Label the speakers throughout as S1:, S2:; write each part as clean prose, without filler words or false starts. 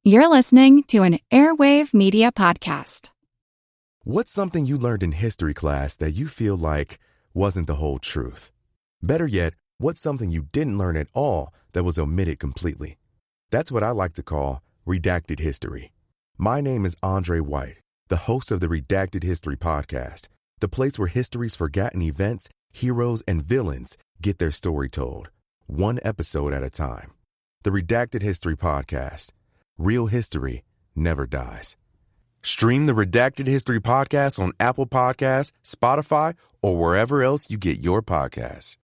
S1: You're listening to an Airwave Media Podcast.
S2: What's something you learned in history class that you feel like wasn't the whole truth? Better yet, what's something you didn't learn at all that was omitted completely? That's what I like to call redacted history. My name is Andre White, the host of the Redacted History Podcast, the place where history's forgotten events, heroes, and villains get their story told, one episode at a time. The Redacted History Podcast. Real history never dies. Stream the Redacted History Podcast on Apple Podcasts, Spotify, or wherever else you get your podcasts.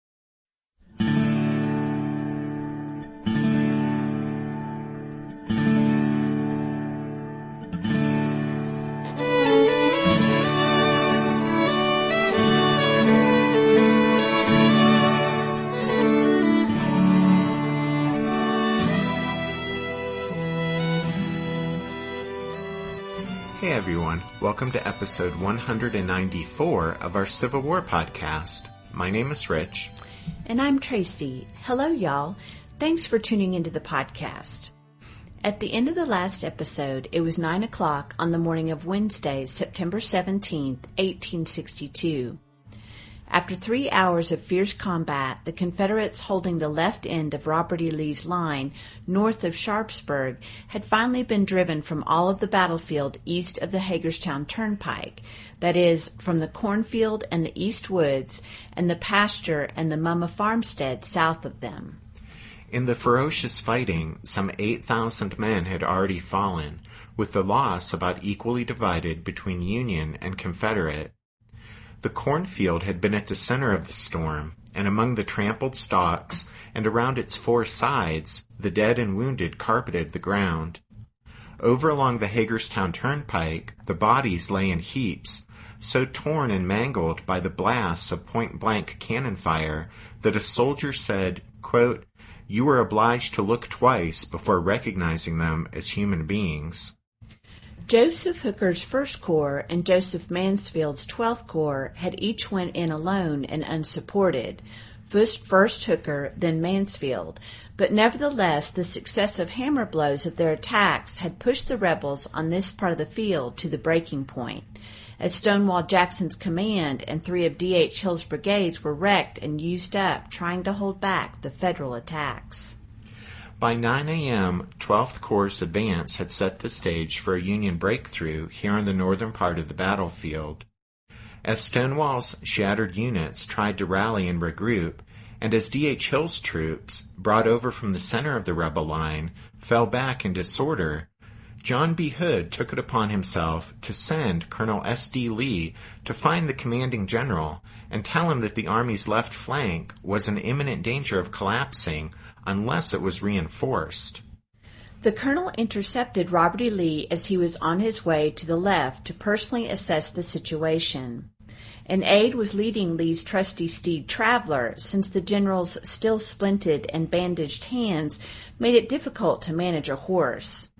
S3: Hey everyone, welcome to episode 194 of our Civil War podcast. My name is Rich.
S4: And I'm Tracy. Hello y'all. Thanks for tuning into the podcast. At the end of the last episode, it was 9 o'clock on the morning of Wednesday, September 17th, 1862. After 3 hours of fierce combat, the Confederates holding the left end of Robert E. Lee's line north of Sharpsburg had finally been driven from all of the battlefield east of the Hagerstown Turnpike, that is, from the cornfield and the East Woods and the pasture and the Mumma farmstead south of them.
S3: In the ferocious fighting, some 8,000 men had already fallen, with the loss about equally divided between Union and Confederate. The cornfield had been at the center of the storm, and among the trampled stalks and around its four sides, the dead and wounded carpeted the ground. Over along the Hagerstown Turnpike, the bodies lay in heaps, so torn and mangled by the blasts of point-blank cannon fire that a soldier said, quote, "You were obliged to look twice before recognizing them as human beings."
S4: Joseph Hooker's 1st Corps and Joseph Mansfield's 12th Corps had each went in alone and unsupported. First Hooker, then Mansfield. But nevertheless, the successive hammer blows of their attacks had pushed the rebels on this part of the field to the breaking point, as Stonewall Jackson's command and 3 of D.H. Hill's brigades were wrecked and used up trying to hold back the Federal attacks.
S3: By 9 a.m., 12th Corps' advance had set the stage for a Union breakthrough here in the northern part of the battlefield. As Stonewall's shattered units tried to rally and regroup, and as D.H. Hill's troops, brought over from the center of the rebel line, fell back in disorder, John B. Hood took it upon himself to send Colonel S.D. Lee to find the commanding general and tell him that the Army's left flank was in imminent danger of collapsing unless it was reinforced.
S4: The colonel intercepted Robert E. Lee as he was on his way to the left to personally assess the situation. An aide was leading Lee's trusty steed Traveler, since the general's still splinted and bandaged hands made it difficult to manage a horse.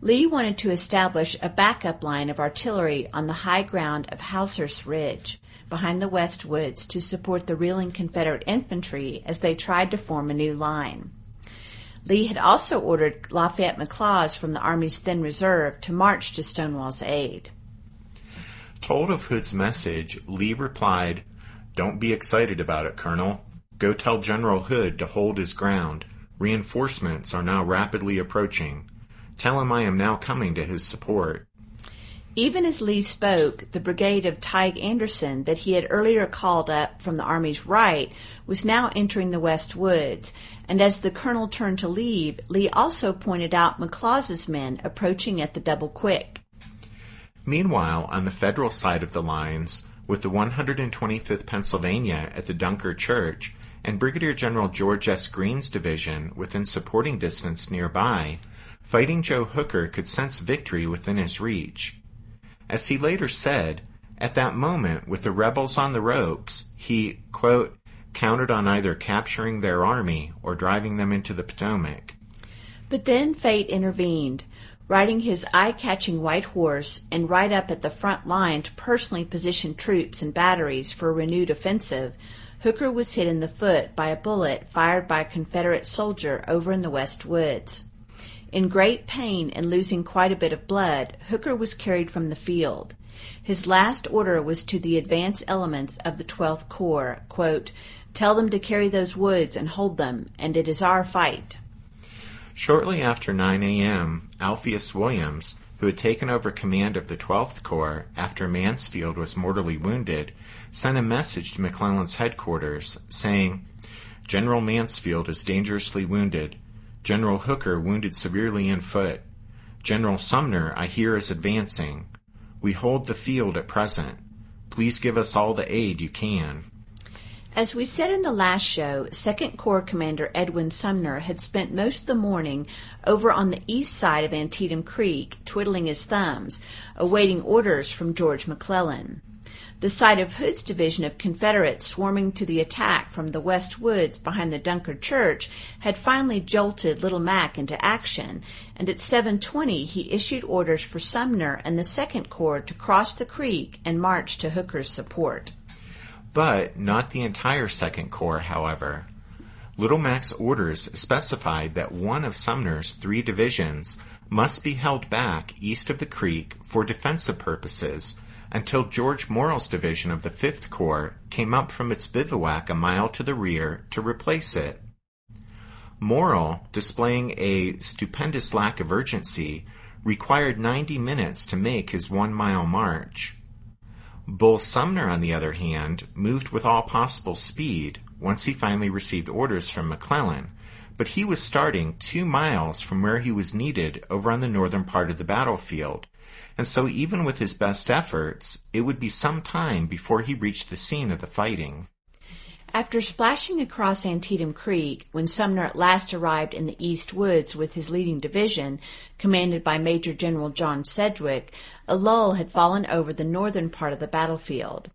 S4: Lee wanted to establish a backup line of artillery on the high ground of Houser's Ridge, behind the West Woods, to support the reeling Confederate infantry as they tried to form a new line. Lee had also ordered Lafayette McLaws from the Army's thin reserve to march to Stonewall's aid.
S3: Told of Hood's message, Lee replied, "Don't be excited about it, Colonel. Go tell General Hood to hold his ground. Reinforcements are now rapidly approaching. Tell him I am now coming to his support."
S4: Even as Lee spoke, the brigade of Tige Anderson that he had earlier called up from the Army's right was now entering the West Woods, and as the colonel turned to leave, Lee also pointed out McLaws's men approaching at the double quick.
S3: Meanwhile, on the Federal side of the lines, with the 125th Pennsylvania at the Dunker Church and Brigadier General George S. Greene's division within supporting distance nearby, Fighting Joe Hooker could sense victory within his reach. As he later said, at that moment, with the rebels on the ropes, he, quote, counted on either capturing their army or driving them into the Potomac.
S4: But then fate intervened. Riding his eye-catching white horse and right up at the front line to personally position troops and batteries for a renewed offensive, Hooker was hit in the foot by a bullet fired by a Confederate soldier over in the West Woods. In great pain and losing quite a bit of blood, Hooker was carried from the field. His last order was to the advance elements of the 12th Corps, quote, "Tell them to carry those woods and hold them, and it is our fight."
S3: Shortly after 9 a.m., Alpheus Williams, who had taken over command of the 12th Corps after Mansfield was mortally wounded, sent a message to McClellan's headquarters saying, "General Mansfield is dangerously wounded. General Hooker wounded severely in foot. General Sumner, I hear, is advancing. We hold the field at present. Please give us all the aid you can."
S4: As we said in the last show, 2nd Corps Commander Edwin Sumner had spent most of the morning over on the east side of Antietam Creek, twiddling his thumbs, awaiting orders from George McClellan. The sight of Hood's division of Confederates swarming to the attack from the west woods behind the Dunkard Church had finally jolted Little Mac into action, and at 7:20 he issued orders for Sumner and the 2nd Corps to cross the creek and march to Hooker's support.
S3: But not the entire 2nd Corps, however. Little Mac's orders specified that one of Sumner's 3 divisions must be held back east of the creek for defensive purposes until George Morrell's division of the 5th Corps came up from its bivouac a mile to the rear to replace it. Morrell, displaying a stupendous lack of urgency, required 90 minutes to make his 1-mile march. Bull Sumner, on the other hand, moved with all possible speed once he finally received orders from McClellan, but he was starting 2 miles from where he was needed over on the northern part of the battlefield, and so even with his best efforts, it would be some time before he reached the scene of the fighting.
S4: After splashing across Antietam Creek, when Sumner at last arrived in the East Woods with his leading division, commanded by Major General John Sedgwick, a lull had fallen over the northern part of the battlefield.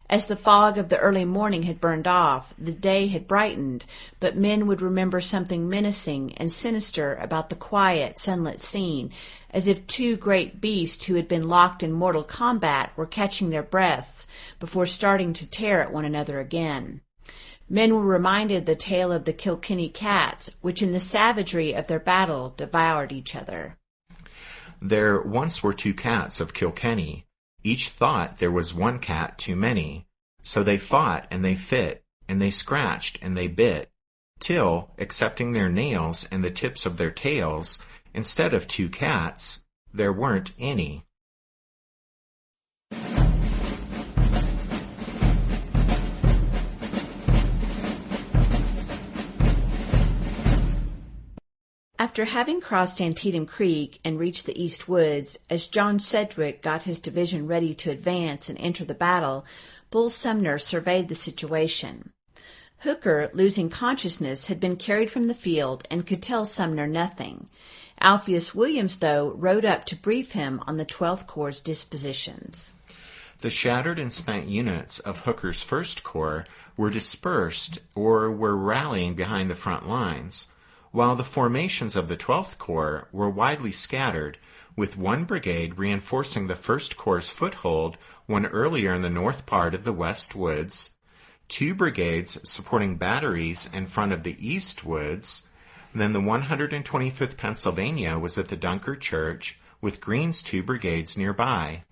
S4: As the fog of the early morning had burned off, the day had brightened, but men would remember something menacing and sinister about the quiet, sunlit scene, as if 2 great beasts who had been locked in mortal combat were catching their breaths before starting to tear at one another again. Men were reminded of the tale of the Kilkenny cats, which in the savagery of their battle devoured each other.
S3: There once were 2 cats of Kilkenny. Each thought there was 1 cat too many. So they fought and they fit, and they scratched and they bit, till, excepting their nails and the tips of their tails, instead of 2 cats, there weren't any.
S4: After having crossed Antietam Creek and reached the East Woods, as John Sedgwick got his division ready to advance and enter the battle, Bull Sumner surveyed the situation. Hooker, losing consciousness, had been carried from the field and could tell Sumner nothing. Alpheus Williams, though, rode up to brief him on the 12th Corps' dispositions.
S3: The shattered and spent units of Hooker's 1st Corps were dispersed or were rallying behind the front lines, while the formations of the 12th Corps were widely scattered, with 1 brigade reinforcing the 1st Corps' foothold one earlier in the north part of the West Woods, 2 brigades supporting batteries in front of the East Woods. Then the 125th Pennsylvania was at the Dunkard Church, with Greene's 2 brigades nearby.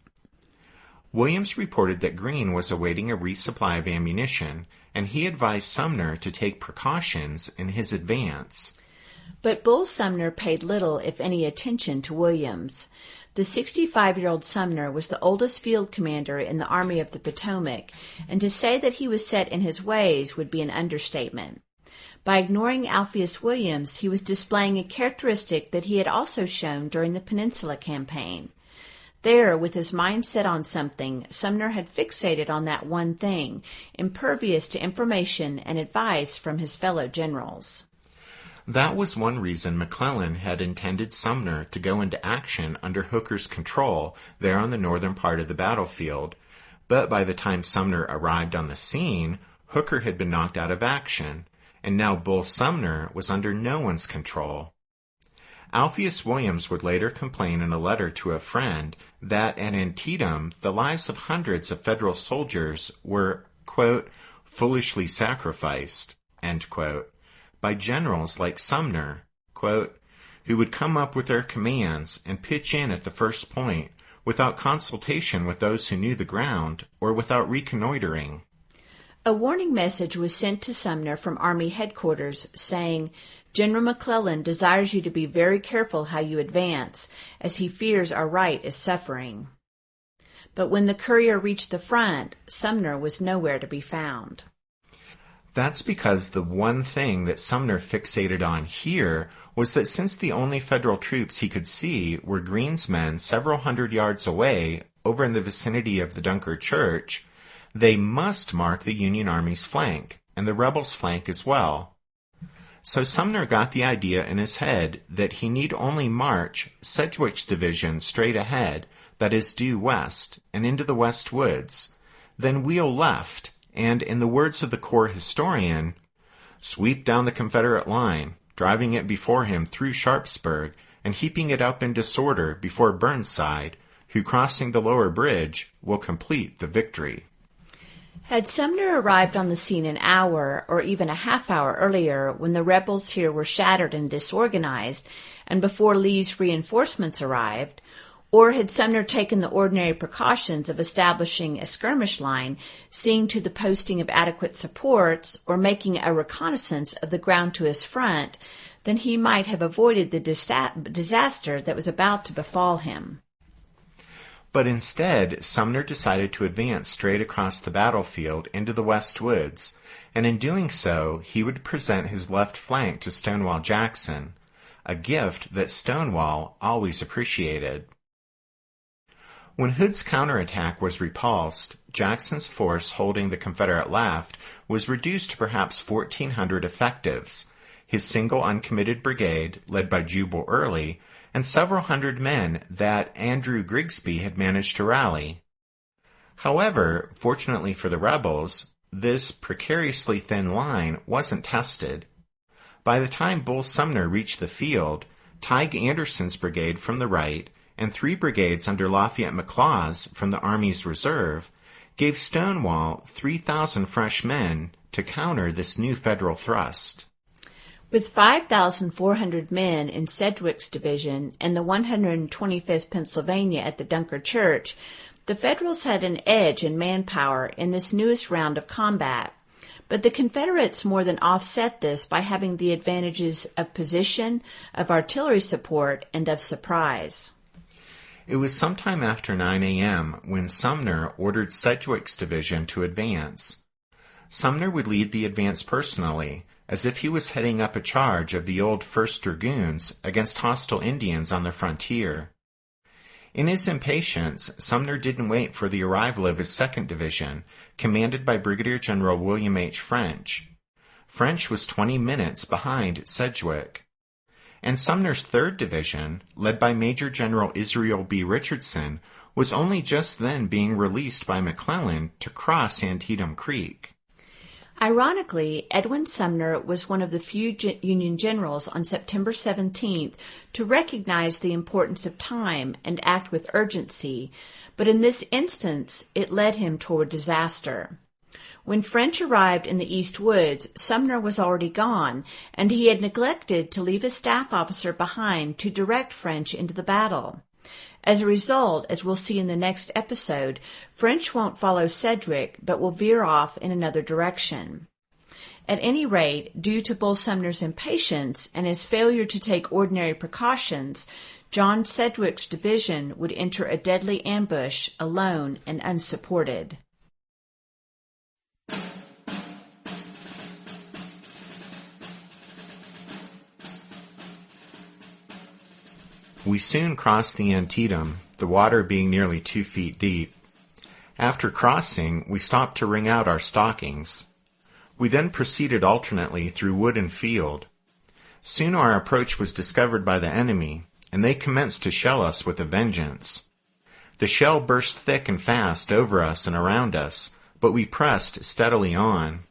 S3: Williams reported that Greene was awaiting a resupply of ammunition, and he advised Sumner to take precautions in his advance.
S4: But Bull Sumner paid little, if any, attention to Williams. The 65-year-old Sumner was the oldest field commander in the Army of the Potomac, and to say that he was set in his ways would be an understatement. By ignoring Alpheus Williams, he was displaying a characteristic that he had also shown during the Peninsula Campaign. There, with his mind set on something, Sumner had fixated on that one thing, impervious to information and advice from his fellow generals.
S3: That was one reason McClellan had intended Sumner to go into action under Hooker's control there on the northern part of the battlefield, but by the time Sumner arrived on the scene, Hooker had been knocked out of action, and now Bull Sumner was under no one's control. Alpheus Williams would later complain in a letter to a friend that at Antietam the lives of hundreds of Federal soldiers were, quote, foolishly sacrificed, end quote, by generals like Sumner, quote, who would come up with their commands and pitch in at the first point without consultation with those who knew the ground or without reconnoitering.
S4: A warning message was sent to Sumner from Army headquarters saying, "General McClellan desires you to be very careful how you advance, as he fears our right is suffering." But when the courier reached the front, Sumner was nowhere to be found.
S3: That's because the one thing that Sumner fixated on here was that since the only Federal troops he could see were Greene's men several hundred yards away, over in the vicinity of the Dunker Church, they must mark the Union Army's flank, and the rebels' flank as well. So Sumner got the idea in his head that he need only march Sedgwick's division straight ahead, that is due west, and into the West Woods, then wheel left, and, in the words of the Corps historian, sweep down the Confederate line, driving it before him through Sharpsburg, and heaping it up in disorder before Burnside, who, crossing the lower bridge, will complete the victory.
S4: Had Sumner arrived on the scene an hour or even a half hour earlier, when the rebels here were shattered and disorganized, and before Lee's reinforcements arrived, or had Sumner taken the ordinary precautions of establishing a skirmish line, seeing to the posting of adequate supports, or making a reconnaissance of the ground to his front, then he might have avoided the disaster that was about to befall him.
S3: But instead, Sumner decided to advance straight across the battlefield into the West Woods, and in doing so, he would present his left flank to Stonewall Jackson, a gift that Stonewall always appreciated. When Hood's counterattack was repulsed, Jackson's force holding the Confederate left was reduced to perhaps 1,400 effectives, his single uncommitted brigade, led by Jubal Early, and several hundred men that Andrew Grigsby had managed to rally. However, fortunately for the rebels, this precariously thin line wasn't tested. By the time Bull Sumner reached the field, Tige Anderson's brigade from the right and 3 brigades under Lafayette McLaws from the Army's reserve gave Stonewall 3,000 fresh men to counter this new Federal thrust.
S4: With 5,400 men in Sedgwick's division and the 125th Pennsylvania at the Dunker Church, the Federals had an edge in manpower in this newest round of combat. But the Confederates more than offset this by having the advantages of position, of artillery support, and of surprise.
S3: It was sometime after 9 a.m. when Sumner ordered Sedgwick's division to advance. Sumner would lead the advance personally, as if he was heading up a charge of the old 1st Dragoons against hostile Indians on the frontier. In his impatience, Sumner didn't wait for the arrival of his 2nd Division, commanded by Brigadier General William H. French. French was 20 minutes behind Sedgwick. And Sumner's 3rd Division, led by Major General Israel B. Richardson, was only just then being released by McClellan to cross Antietam Creek.
S4: Ironically, Edwin Sumner was one of the few Union generals on September 17th to recognize the importance of time and act with urgency, but in this instance, it led him toward disaster. When French arrived in the East Woods, Sumner was already gone, and he had neglected to leave a staff officer behind to direct French into the battle. As a result, as we'll see in the next episode, French won't follow Sedgwick, but will veer off in another direction. At any rate, due to Bull Sumner's impatience and his failure to take ordinary precautions, John Sedgwick's division would enter a deadly ambush alone and unsupported.
S3: We soon crossed the Antietam, the water being nearly 2 feet deep. After crossing, we stopped to wring out our stockings. We then proceeded alternately through wood and field. Soon our approach was discovered by the enemy, and they commenced to shell us with a vengeance. The shell burst thick and fast over us and around us, but we pressed steadily on.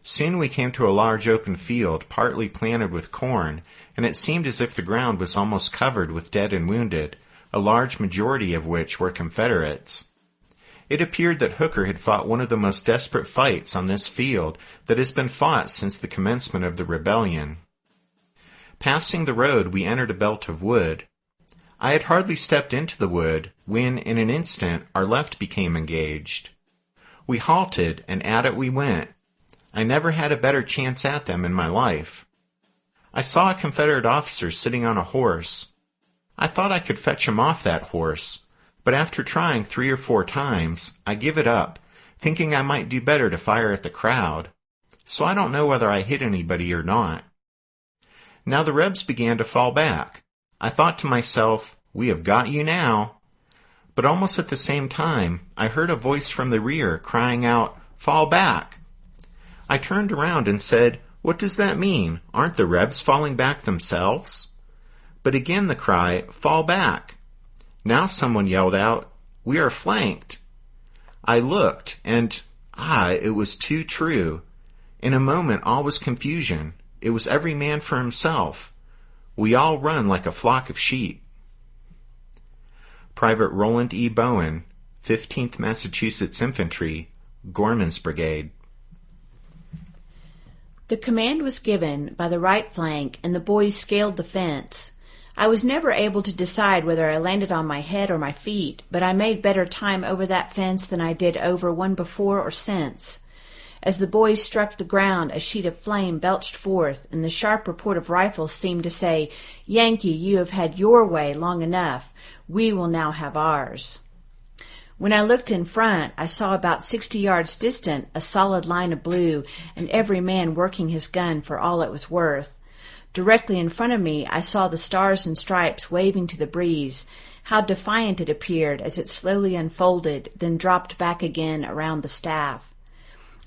S3: Soon we came to a large open field partly planted with corn, and it seemed as if the ground was almost covered with dead and wounded, a large majority of which were Confederates. It appeared that Hooker had fought one of the most desperate fights on this field that has been fought since the commencement of the rebellion. Passing the road, we entered a belt of wood. I had hardly stepped into the wood when, in an instant, our left became engaged. We halted, and at it we went. I never had a better chance at them in my life. I saw a Confederate officer sitting on a horse. I thought I could fetch him off that horse, but after trying 3 or 4 times, I give it up, thinking I might do better to fire at the crowd. So I don't know whether I hit anybody or not. Now the Rebs began to fall back. I thought to myself, we have got you now. But almost at the same time, I heard a voice from the rear crying out, "Fall back!" I turned around and said, "What does that mean? Aren't the Rebs falling back themselves?" But again the cry, "Fall back!" Now someone yelled out, "We are flanked!" I looked, and, it was too true. In a moment all was confusion. It was every man for himself. We all run like a flock of sheep. Private Roland E. Bowen, 15th Massachusetts Infantry, Gorman's Brigade.
S4: The command was given by the right flank, and the boys scaled the fence. I was never able to decide whether I landed on my head or my feet, but I made better time over that fence than I did over one before or since. As the boys struck the ground, a sheet of flame belched forth, and the sharp report of rifles seemed to say, "Yankee, you have had your way long enough. We will now have ours." When I looked in front, I saw about 60 yards distant a solid line of blue, and every man working his gun for all it was worth. Directly in front of me, I saw the stars and stripes waving to the breeze. How defiant it appeared as it slowly unfolded, then dropped back again around the staff.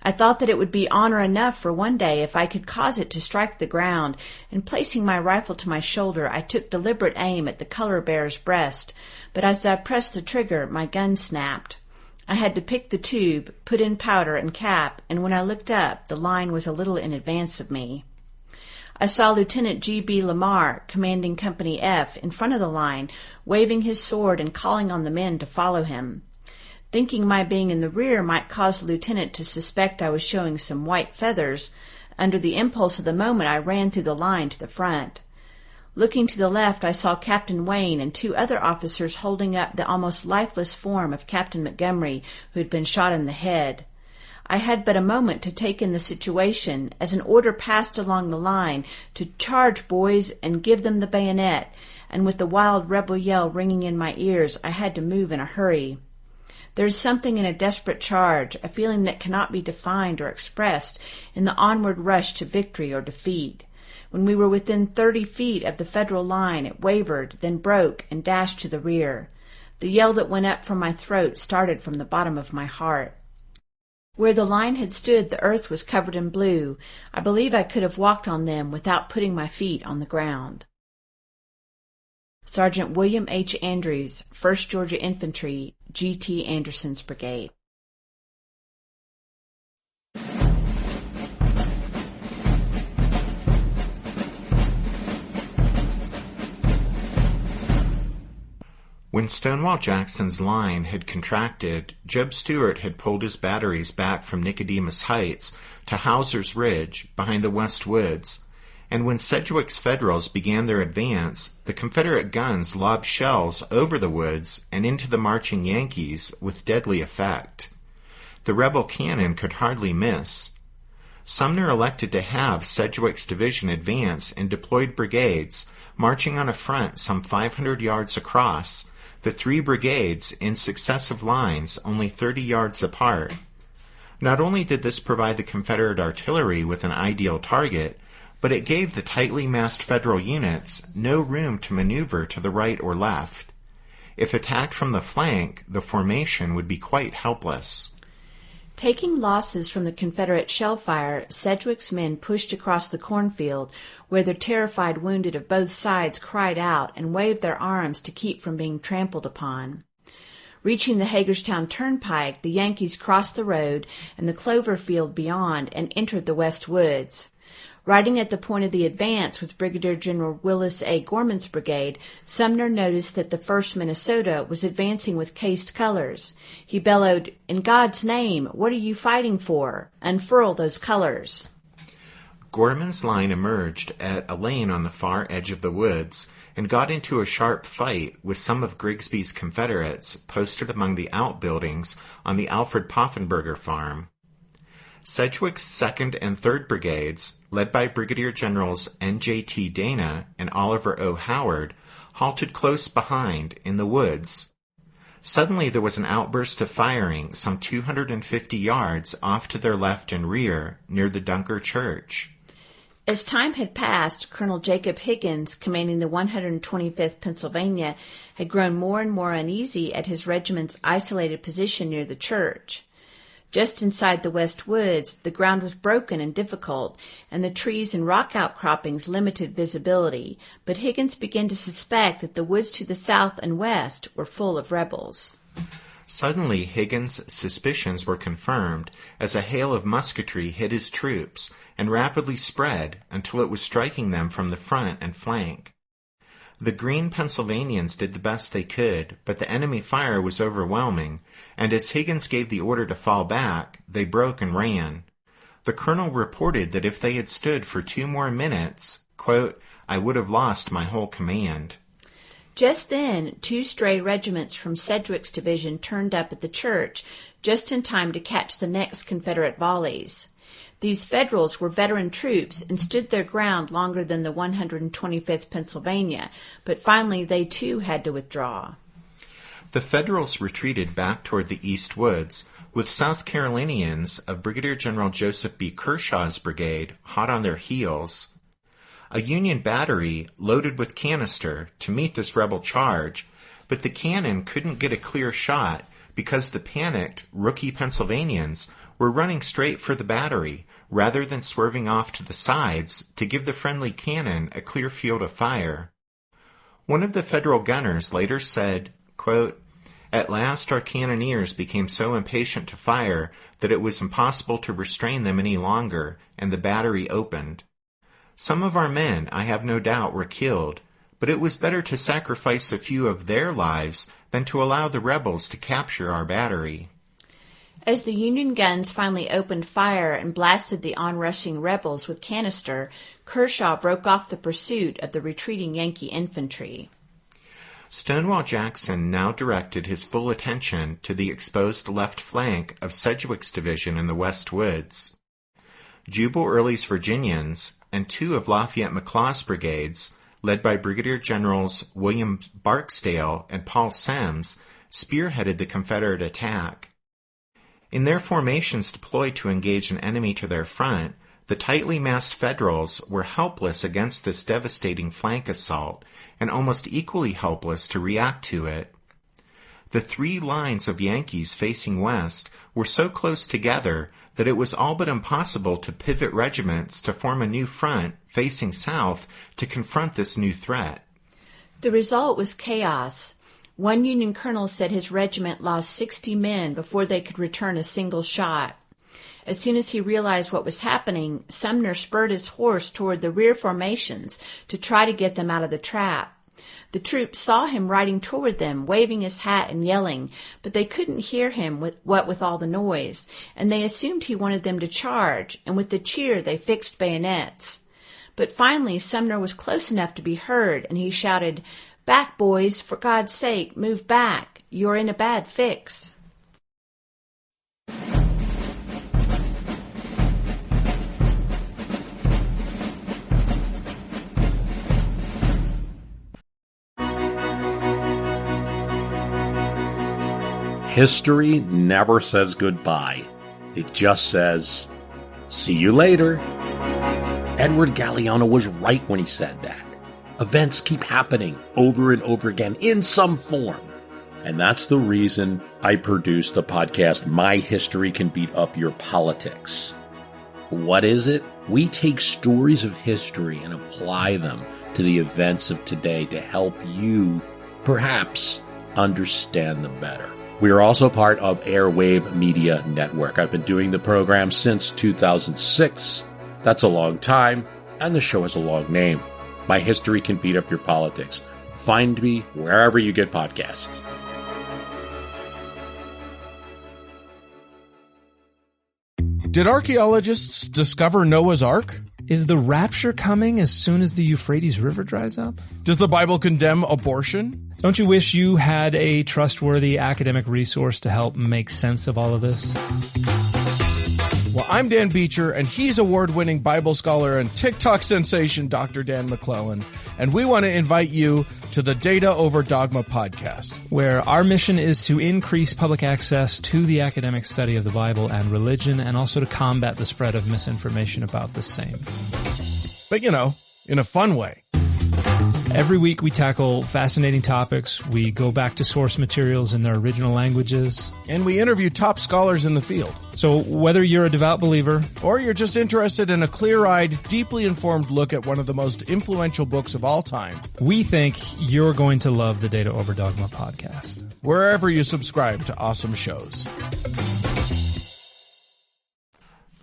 S4: I thought that it would be honor enough for one day if I could cause it to strike the ground, and placing my rifle to my shoulder, I took deliberate aim at the color-bearer's breast, but as I pressed the trigger, my gun snapped. I had to pick the tube, put in powder and cap, and when I looked up, the line was a little in advance of me. I saw Lieutenant G.B. Lamar, commanding Company F, in front of the line, waving his sword and calling on the men to follow him. Thinking my being in the rear might cause the lieutenant to suspect I was showing some white feathers, under the impulse of the moment I ran through the line to the front. Looking to the left, I saw Captain Wayne and 2 other officers holding up the almost lifeless form of Captain Montgomery, who had been shot in the head. I had but a moment to take in the situation, as an order passed along the line to "Charge, boys, and give them the bayonet," and with the wild rebel yell ringing in my ears, I had to move in a hurry. There is something in a desperate charge, a feeling that cannot be defined or expressed, in the onward rush to victory or defeat. When we were within 30 feet of the Federal line, it wavered, then broke, and dashed to the rear. The yell that went up from my throat started from the bottom of my heart. Where the line had stood, the earth was covered in blue. I believe I could have walked on them without putting my feet on the ground. Sergeant William H. Andrews, 1st Georgia Infantry, G.T. Anderson's Brigade.
S3: When Stonewall Jackson's line had contracted, Jeb Stuart had pulled his batteries back from Nicodemus Heights to Hauser's Ridge behind the West Woods, and when Sedgwick's Federals began their advance, the Confederate guns lobbed shells over the woods and into the marching Yankees with deadly effect. The rebel cannon could hardly miss. Sumner elected to have Sedgwick's division advance in deployed brigades, marching on a front some 500 yards across, the 3 brigades in successive lines only 30 yards apart. Not only did this provide the Confederate artillery with an ideal target, but it gave the tightly massed Federal units no room to maneuver to the right or left. If attacked from the flank, the formation would be quite helpless.
S4: Taking losses from the Confederate shell fire, Sedgwick's men pushed across the cornfield, where the terrified wounded of both sides cried out and waved their arms to keep from being trampled upon. Reaching the Hagerstown Turnpike, the Yankees crossed the road and the clover field beyond and entered the West Woods. Riding at the point of the advance with Brigadier General Willis A. Gorman's brigade, Sumner noticed that the 1st Minnesota was advancing with cased colors. He bellowed, "In God's name, what are you fighting for? Unfurl those colors."
S3: Gorman's line emerged at a lane on the far edge of the woods and got into a sharp fight with some of Grigsby's Confederates posted among the outbuildings on the Alfred Poffenberger farm. Sedgwick's 2nd and 3rd Brigades, led by Brigadier Generals N.J.T. Dana and Oliver O. Howard, halted close behind in the woods. Suddenly there was an outburst of firing some 250 yards off to their left and rear near the Dunker Church.
S4: As time had passed, Colonel Jacob Higgins, commanding the 125th Pennsylvania, had grown more and more uneasy at his regiment's isolated position near the church. Just inside the West Woods, the ground was broken and difficult, and the trees and rock outcroppings limited visibility, but Higgins began to suspect that the woods to the south and west were full of rebels.
S3: Suddenly, Higgins' suspicions were confirmed as a hail of musketry hit his troops and rapidly spread until it was striking them from the front and flank. The green Pennsylvanians did the best they could, but the enemy fire was overwhelming, and as Higgins gave the order to fall back, they broke and ran. The colonel reported that if they had stood for 2 more minutes, quote, "I would have lost my whole command."
S4: Just then, 2 stray regiments from Sedgwick's division turned up at the church, just in time to catch the next Confederate volleys. These Federals were veteran troops and stood their ground longer than the 125th Pennsylvania, but finally they too had to withdraw.
S3: The Federals retreated back toward the East Woods, with South Carolinians of Brigadier General Joseph B. Kershaw's brigade hot on their heels. A Union battery loaded with canister to meet this rebel charge, but the cannon couldn't get a clear shot because the panicked rookie Pennsylvanians were running straight for the battery rather than swerving off to the sides to give the friendly cannon a clear field of fire. One of the Federal gunners later said, quote, "At last our cannoneers became so impatient to fire that it was impossible to restrain them any longer, and the battery opened. Some of our men, I have no doubt, were killed, but it was better to sacrifice a few of their lives than to allow the rebels to capture our battery."
S4: As the Union guns finally opened fire and blasted the onrushing rebels with canister, Kershaw broke off the pursuit of the retreating Yankee infantry.
S3: Stonewall Jackson now directed his full attention to the exposed left flank of Sedgwick's division in the West Woods. Jubal Early's Virginians and 2 of Lafayette McLaw's brigades, led by Brigadier Generals William Barksdale and Paul Semmes, spearheaded the Confederate attack. In their formations deployed to engage an enemy to their front, the tightly massed Federals were helpless against this devastating flank assault, and almost equally helpless to react to it. The 3 lines of Yankees facing west were so close together that it was all but impossible to pivot regiments to form a new front facing south to confront this new threat.
S4: The result was chaos. One Union colonel said his regiment lost 60 men before they could return a single shot. As soon as he realized what was happening, Sumner spurred his horse toward the rear formations to try to get them out of the trap. The troops saw him riding toward them, waving his hat and yelling, but they couldn't hear him with all the noise, and they assumed he wanted them to charge, and with the cheer they fixed bayonets. But finally Sumner was close enough to be heard, and he shouted, "Back, boys, for God's sake, move back. You're in a bad fix."
S5: History never says goodbye. It just says, see you later. Edward Galeano was right when he said that. Events keep happening over and over again in some form. And that's the reason I produce the podcast, My History Can Beat Up Your Politics. What is it? We take stories of history and apply them to the events of today to help you, perhaps, understand them better. We are also part of Airwave Media Network. I've been doing the program since 2006. That's a long time, and the show has a long name. My History Can Beat Up Your Politics. Find me wherever you get podcasts.
S6: Did archaeologists discover Noah's Ark? Is the rapture coming as soon as the Euphrates River dries up?
S7: Does the Bible condemn abortion?
S6: Don't you wish you had a trustworthy academic resource to help make sense of all of this?
S7: Well, I'm Dan Beecher, and he's award-winning Bible scholar and TikTok sensation Dr. Dan McClellan, and we want to invite you to the Data Over Dogma podcast,
S6: where our mission is to increase public access to the academic study of the Bible and religion, and also to combat the spread of misinformation about the same.
S7: But, in a fun way.
S6: Every week we tackle fascinating topics. We go back to source materials in their original languages.
S7: And we interview top scholars in the field.
S6: So whether you're a devout believer,
S7: or you're just interested in a clear-eyed, deeply informed look at one of the most influential books of all time,
S6: we think you're going to love the Data Over Dogma podcast.
S7: Wherever you subscribe to awesome shows.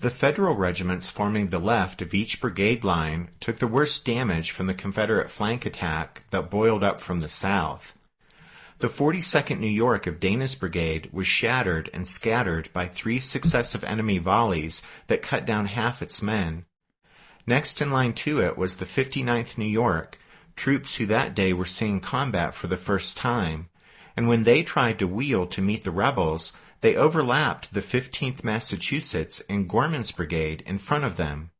S3: The Federal regiments forming the left of each brigade line took the worst damage from the Confederate flank attack that boiled up from the south. The 42nd New York of Dana's brigade was shattered and scattered by 3 successive enemy volleys that cut down half its men. Next in line to it was the 59th New York, troops who that day were seeing combat for the first time, and when they tried to wheel to meet the rebels, they overlapped the 15th Massachusetts and Gorman's brigade in front of them.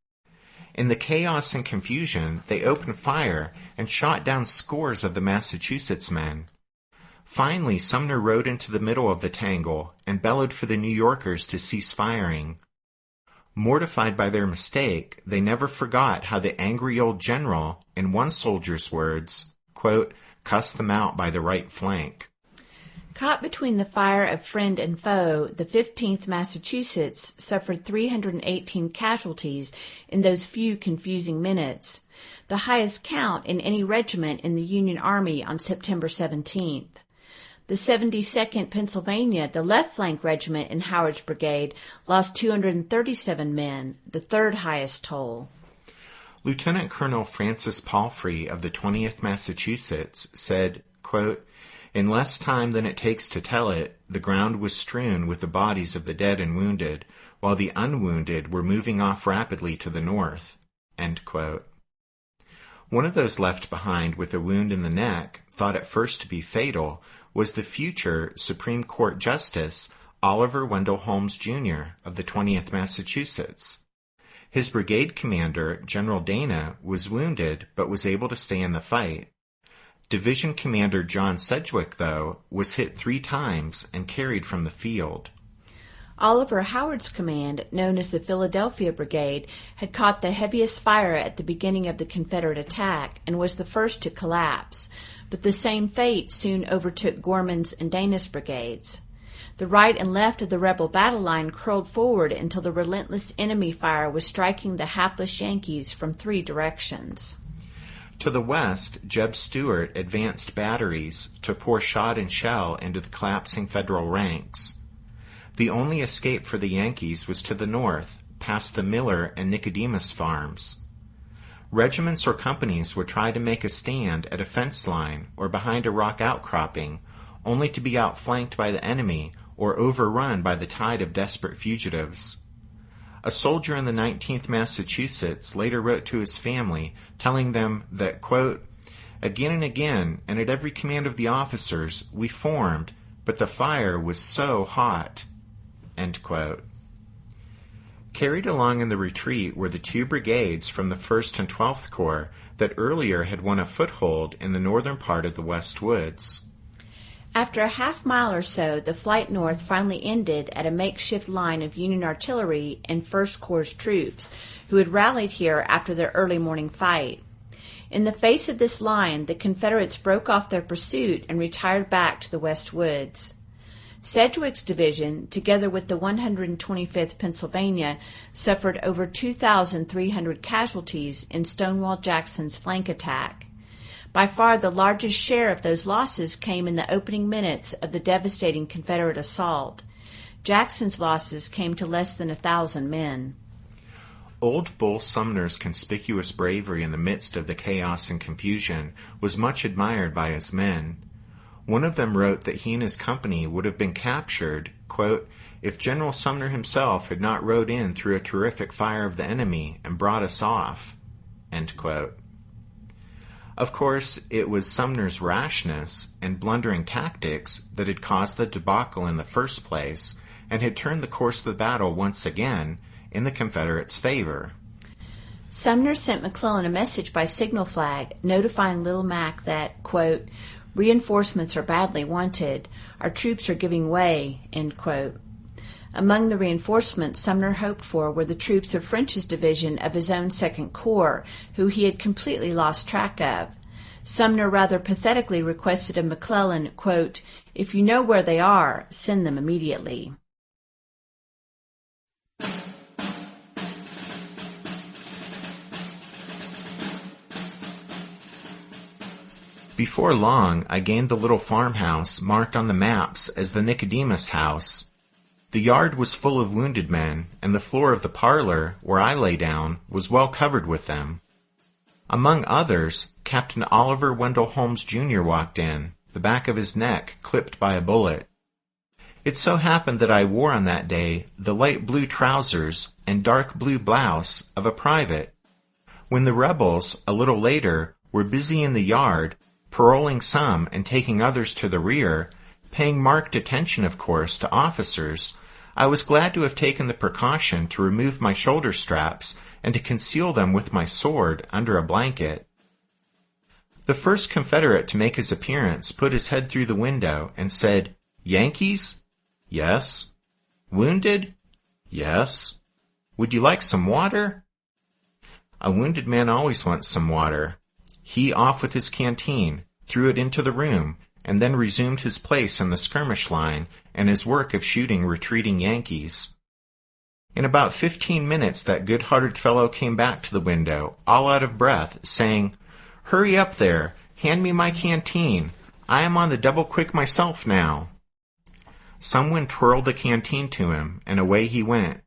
S3: In the chaos and confusion, they opened fire and shot down scores of the Massachusetts men. Finally, Sumner rode into the middle of the tangle and bellowed for the New Yorkers to cease firing. Mortified by their mistake, they never forgot how the angry old general, in one soldier's words, quote, cussed them out by the right flank.
S4: Caught between the fire of friend and foe, the 15th Massachusetts suffered 318 casualties in those few confusing minutes, the highest count in any regiment in the Union Army on September 17th. The 72nd Pennsylvania, the left flank regiment in Howard's brigade, lost 237 men, the third highest toll.
S3: Lieutenant Colonel Francis Palfrey of the 20th Massachusetts said, quote, in less time than it takes to tell it, the ground was strewn with the bodies of the dead and wounded, while the unwounded were moving off rapidly to the north. End quote. One of those left behind with a wound in the neck, thought at first to be fatal, was the future Supreme Court Justice Oliver Wendell Holmes, Jr. of the 20th Massachusetts. His brigade commander, General Dana, was wounded but was able to stay in the fight. Division Commander John Sedgwick, though, was hit 3 times and carried from the field.
S4: Oliver Howard's command, known as the Philadelphia Brigade, had caught the heaviest fire at the beginning of the Confederate attack and was the first to collapse, but the same fate soon overtook Gorman's and Dana's brigades. The right and left of the rebel battle line curled forward until the relentless enemy fire was striking the hapless Yankees from 3 directions.
S3: To the west, Jeb Stuart advanced batteries to pour shot and shell into the collapsing Federal ranks. The only escape for the Yankees was to the north, past the Miller and Nicodemus farms. Regiments or companies would try to make a stand at a fence line or behind a rock outcropping, only to be outflanked by the enemy or overrun by the tide of desperate fugitives. A soldier in the 19th Massachusetts later wrote to his family, telling them that, quote, again and again, and at every command of the officers, we formed, but the fire was so hot. End quote. Carried along in the retreat were the 2 brigades from the 1st and 12th Corps that earlier had won a foothold in the northern part of the West Woods.
S4: After a half-mile or so, the flight north finally ended at a makeshift line of Union artillery and 1st Corps troops, who had rallied here after their early morning fight. In the face of this line, the Confederates broke off their pursuit and retired back to the West Woods. Sedgwick's division, together with the 125th Pennsylvania, suffered over 2,300 casualties in Stonewall Jackson's flank attack. By far the largest share of those losses came in the opening minutes of the devastating Confederate assault. Jackson's losses came to less than 1,000 men.
S3: Old Bull Sumner's conspicuous bravery in the midst of the chaos and confusion was much admired by his men. One of them wrote that he and his company would have been captured, quote, if General Sumner himself had not rode in through a terrific fire of the enemy and brought us off, end quote. Of course, it was Sumner's rashness and blundering tactics that had caused the debacle in the first place and had turned the course of the battle once again in the Confederates' favor.
S4: Sumner sent McClellan a message by signal flag notifying Little Mac that, quote, reinforcements are badly wanted. Our troops are giving way, end quote. Among the reinforcements Sumner hoped for were the troops of French's division of his own Second Corps, who he had completely lost track of. Sumner rather pathetically requested of McClellan, quote, if you know where they are, send them immediately.
S3: Before long, I gained the little farmhouse marked on the maps as the Nicodemus House. The yard was full of wounded men, and the floor of the parlor, where I lay down, was well covered with them. Among others, Captain Oliver Wendell Holmes, Jr. walked in, the back of his neck clipped by a bullet. It so happened that I wore on that day the light blue trousers and dark blue blouse of a private. When the rebels, a little later, were busy in the yard, paroling some and taking others to the rear, paying marked attention, of course, to officers, I was glad to have taken the precaution to remove my shoulder straps and to conceal them with my sword under a blanket. The first Confederate to make his appearance put his head through the window and said, Yankees? Yes. Wounded? Yes. Would you like some water? A wounded man always wants some water. He off with his canteen, threw it into the room, and then resumed his place in the skirmish line and his work of shooting retreating Yankees. In about 15 minutes that good-hearted fellow came back to the window, all out of breath, saying, Hurry up there, hand me my canteen. I am on the double-quick myself now. Someone twirled the canteen to him, and away he went.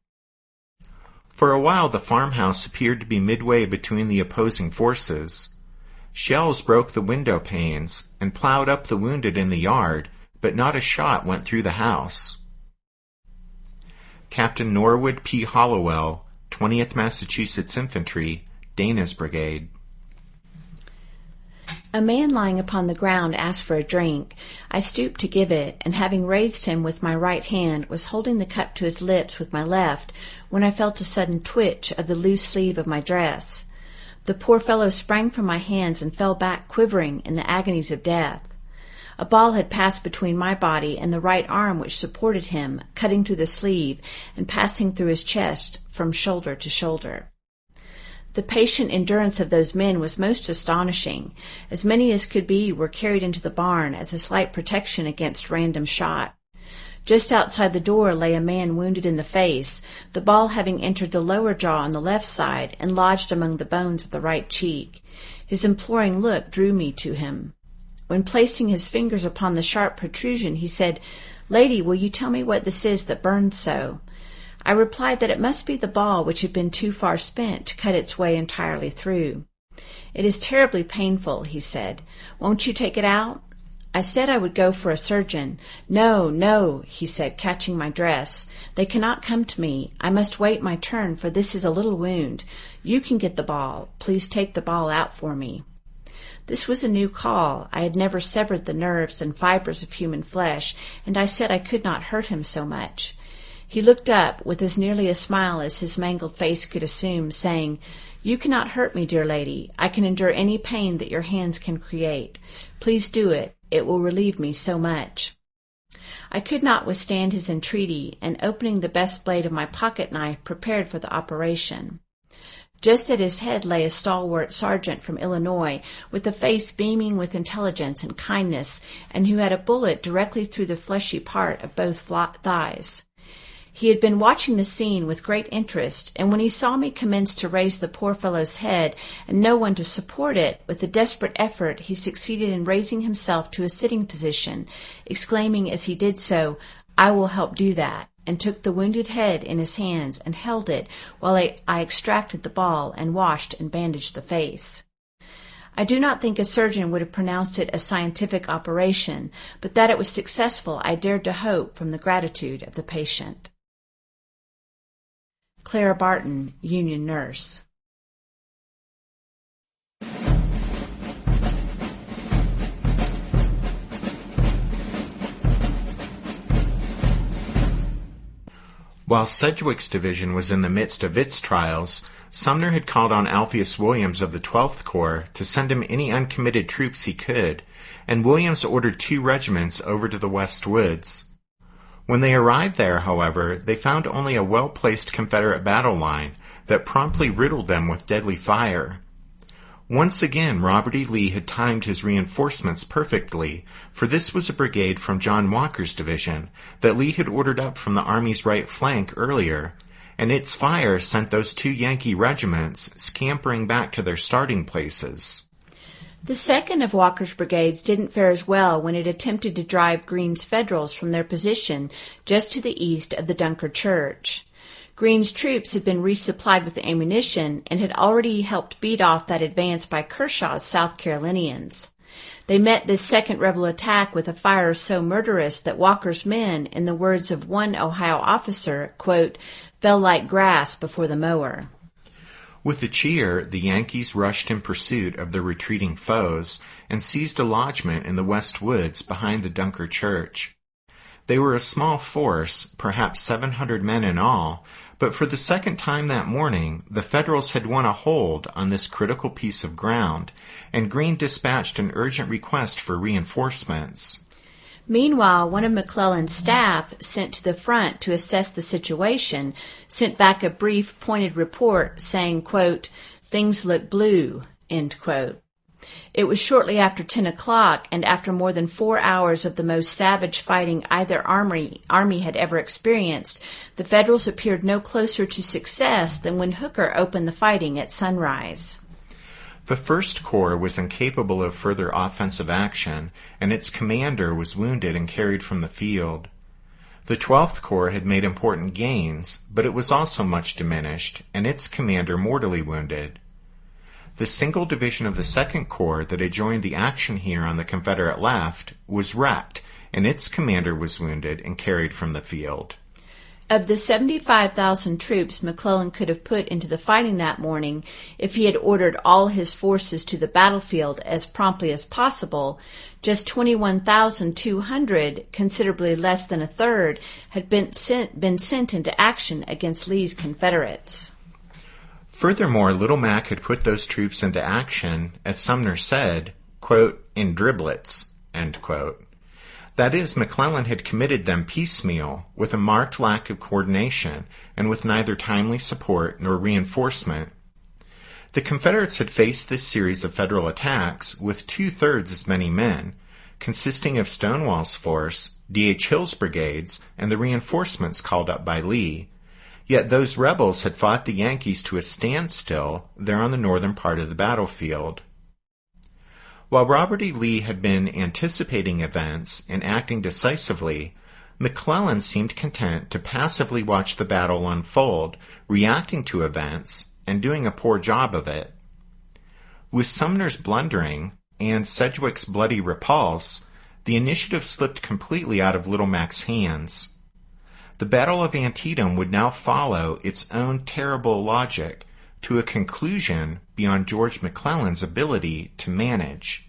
S3: For a while the farmhouse appeared to be midway between the opposing forces. Shells broke the window panes and plowed up the wounded in the yard, but not a shot went through the house. Captain Norwood P. Hollowell, 20th Massachusetts Infantry, Dana's Brigade.
S4: A man lying upon the ground asked for a drink. I stooped to give it, and having raised him with my right hand, was holding the cup to his lips with my left, when I felt a sudden twitch of the loose sleeve of my dress. The poor fellow sprang from my hands and fell back quivering in the agonies of death. A ball had passed between my body and the right arm which supported him, cutting through the sleeve and passing through his chest from shoulder to shoulder. The patient endurance of those men was most astonishing. As many as could be were carried into the barn as a slight protection against random shot. Just outside the door lay a man wounded in the face, the ball having entered the lower jaw on the left side and lodged among the bones of the right cheek. His imploring look drew me to him. When placing his fingers upon the sharp protrusion, he said, Lady, will you tell me what this is that burns so? I replied that it must be the ball which had been too far spent to cut its way entirely through. It is terribly painful, he said. Won't you take it out? I said I would go for a surgeon. No, no, he said, catching my dress. They cannot come to me. I must wait my turn, for this is a little wound. You can get the ball. Please take the ball out for me. This was a new call. I had never severed the nerves and fibers of human flesh, and I said I could not hurt him so much. He looked up with as nearly a smile as his mangled face could assume, saying, You cannot hurt me, dear lady. I can endure any pain that your hands can create. Please do it. It will relieve me so much. I could not withstand his entreaty, and opening the best blade of my pocket knife, prepared for the operation. Just at his head lay a stalwart sergeant from Illinois, with a face beaming with intelligence and kindness, and who had a bullet directly through the fleshy part of both thighs. He had been watching the scene with great interest, and when he saw me commence to raise the poor fellow's head and no one to support it, with a desperate effort he succeeded in raising himself to a sitting position, exclaiming as he did so, I will help do that, and took the wounded head in his hands and held it while I extracted the ball and washed and bandaged the face. I do not think a surgeon would have pronounced it a scientific operation, but that it was successful I dared to hope from the gratitude of the patient. Clara Barton, Union Nurse.
S3: While Sedgwick's division was in the midst of its trials, Sumner had called on Alpheus Williams of the 12th Corps to send him any uncommitted troops he could, and Williams ordered 2 regiments over to the West Woods. When they arrived there, however, they found only a well-placed Confederate battle line that promptly riddled them with deadly fire. Once again, Robert E. Lee had timed his reinforcements perfectly, for this was a brigade from John Walker's division that Lee had ordered up from the Army's right flank earlier, and its fire sent those 2 Yankee regiments scampering back to their starting places.
S4: The second of Walker's brigades didn't fare as well when it attempted to drive Greene's Federals from their position just to the east of the Dunker Church. Greene's troops had been resupplied with ammunition and had already helped beat off that advance by Kershaw's South Carolinians. They met this second rebel attack with a fire so murderous that Walker's men, in the words of one Ohio officer, quote, fell like grass before the mower.
S3: With a cheer, the Yankees rushed in pursuit of their retreating foes and seized a lodgment in the West Woods behind the Dunker Church. They were a small force, perhaps 700 men in all, but for the second time that morning, the Federals had won a hold on this critical piece of ground, and Greene dispatched an urgent request for reinforcements.
S4: Meanwhile, one of McClellan's staff, sent to the front to assess the situation, sent back a brief, pointed report saying, quote, things look blue, end quote. It was shortly after 10 o'clock, and after more than 4 hours of the most savage fighting either army had ever experienced, the Federals appeared no closer to success than when Hooker opened the fighting at sunrise.
S3: The 1st Corps was incapable of further offensive action, and its commander was wounded and carried from the field. The 12th Corps had made important gains, but it was also much diminished, and its commander mortally wounded. The single division of the 2nd Corps that had joined the action here on the Confederate left was wrecked, and its commander was wounded and carried from the field.
S4: Of the 75,000 troops McClellan could have put into the fighting that morning, if he had ordered all his forces to the battlefield as promptly as possible, just 21,200, considerably less than a third, had been sent into action against Lee's Confederates.
S3: Furthermore, Little Mac had put those troops into action, as Sumner said, quote, in driblets, end quote. That is, McClellan had committed them piecemeal, with a marked lack of coordination, and with neither timely support nor reinforcement. The Confederates had faced this series of Federal attacks with 2/3 as many men, consisting of Stonewall's force, D.H. Hill's brigades, and the reinforcements called up by Lee. Yet those rebels had fought the Yankees to a standstill there on the northern part of the battlefield. While Robert E. Lee had been anticipating events and acting decisively, McClellan seemed content to passively watch the battle unfold, reacting to events, and doing a poor job of it. With Sumner's blundering and Sedgwick's bloody repulse, the initiative slipped completely out of Little Mac's hands. The Battle of Antietam would now follow its own terrible logic to a conclusion beyond George McClellan's ability to manage.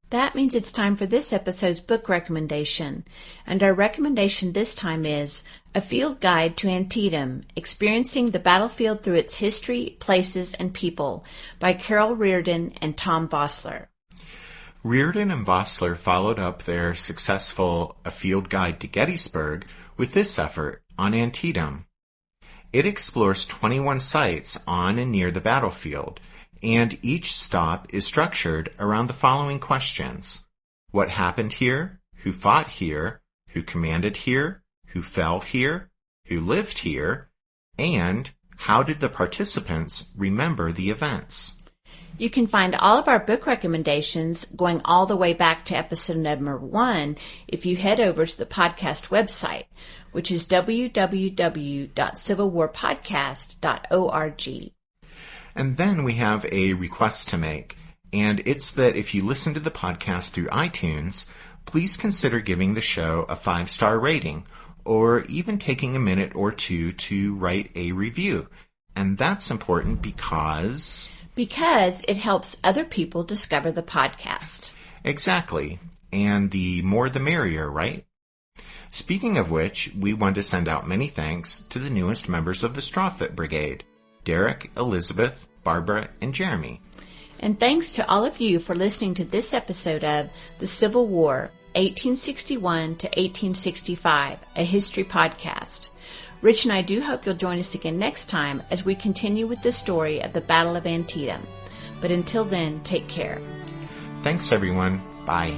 S4: That means it's time for this episode's book recommendation, and our recommendation this time is A Field Guide to Antietam, Experiencing the Battlefield Through Its History, Places, and People by Carol Reardon and Tom Vossler.
S3: Reardon and Vossler followed up their successful A Field Guide to Gettysburg with this effort on Antietam. It explores 21 sites on and near the battlefield, and each stop is structured around the following questions. What happened here? Who fought here? Who commanded here? Who fell here? Who lived here? And how did the participants remember the events?
S4: You can find all of our book recommendations going all the way back to episode number 1 if you head over to the podcast website, which is www.civilwarpodcast.org.
S3: And then we have a request to make, and it's that if you listen to the podcast through iTunes, please consider giving the show a 5-star rating, or even taking a minute or two to write a review. And that's important because
S4: it helps other people discover the podcast.
S3: Exactly. And the more the merrier, right? Speaking of which, we want to send out many thanks to the newest members of the Strawfoot Brigade, Derek, Elizabeth, Barbara, and Jeremy.
S4: And thanks to all of you for listening to this episode of The Civil War, 1861 to 1865, a history podcast. Rich and I do hope you'll join us again next time as we continue with the story of the Battle of Antietam. But until then, take care.
S3: Thanks, everyone. Bye.